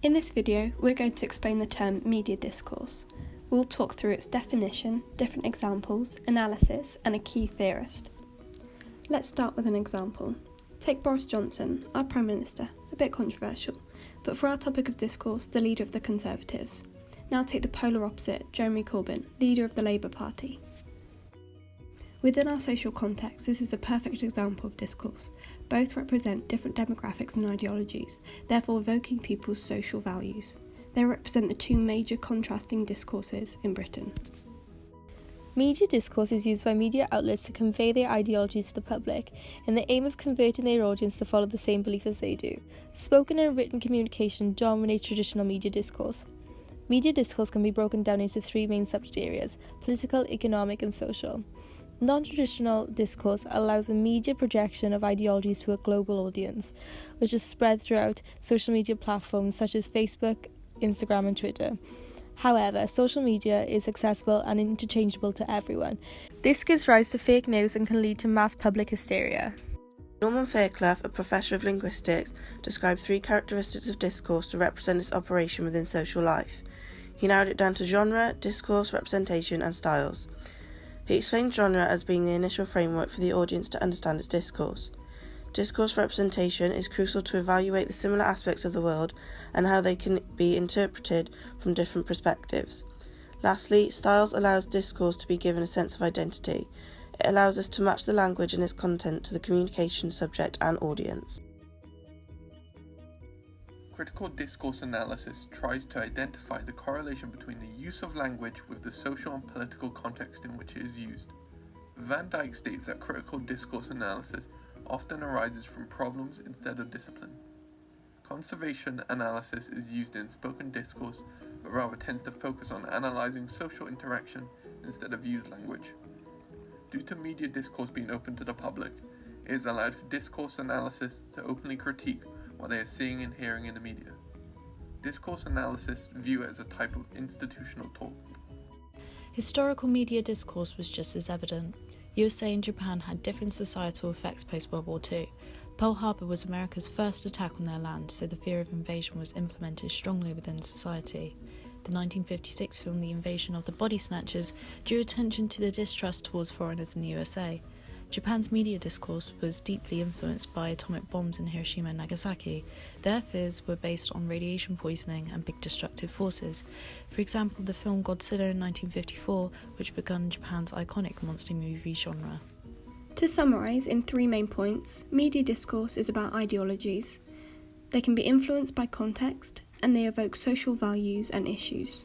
In this video, we're going to explain the term media discourse. We'll talk through its definition, different examples, analysis, and a key theorist. Let's start with an example. Take Boris Johnson, our Prime Minister, a bit controversial, but for our topic of discourse, the leader of the Conservatives. Now take the polar opposite, Jeremy Corbyn, leader of the Labour Party. Within our social context, this is a perfect example of discourse. Both represent different demographics and ideologies, therefore evoking people's social values. They represent the two major contrasting discourses in Britain. Media discourse is used by media outlets to convey their ideologies to the public, in the aim of converting their audience to follow the same belief as they do. Spoken and written communication dominate traditional media discourse. Media discourse can be broken down into three main subject areas: political, economic, and social. Non-traditional discourse allows a media projection of ideologies to a global audience, which is spread throughout social media platforms such as Facebook, Instagram, and Twitter. However, social media is accessible and interchangeable to everyone. This gives rise to fake news and can lead to mass public hysteria. Norman Fairclough, a professor of linguistics, described three characteristics of discourse to represent its operation within social life. He narrowed it down to genre, discourse, representation, and styles. He explained genre as being the initial framework for the audience to understand its discourse. Discourse representation is crucial to evaluate the similar aspects of the world and how they can be interpreted from different perspectives. Lastly, styles allows discourse to be given a sense of identity. It allows us to match the language and its content to the communication subject and audience. Critical discourse analysis tries to identify the correlation between the use of language with the social and political context in which it is used. Van Dijk states that critical discourse analysis often arises from problems instead of discipline. Conservation analysis is used in spoken discourse, but rather tends to focus on analysing social interaction instead of used language. Due to media discourse being open to the public, it is allowed for discourse analysis to openly critique what they are seeing and hearing in the media. Discourse analysis view it as a type of institutional talk. Historical media discourse was just as evident. USA and Japan had different societal effects post-World War II. Pearl Harbor was America's first attack on their land, so the fear of invasion was implemented strongly within society. The 1956 film The Invasion of the Body Snatchers drew attention to the distrust towards foreigners in the USA. Japan's media discourse was deeply influenced by atomic bombs in Hiroshima and Nagasaki. Their fears were based on radiation poisoning and big destructive forces. For example, the film Godzilla in 1954, which began Japan's iconic monster movie genre. To summarise in three main points, media discourse is about ideologies. They can be influenced by context, and they evoke social values and issues.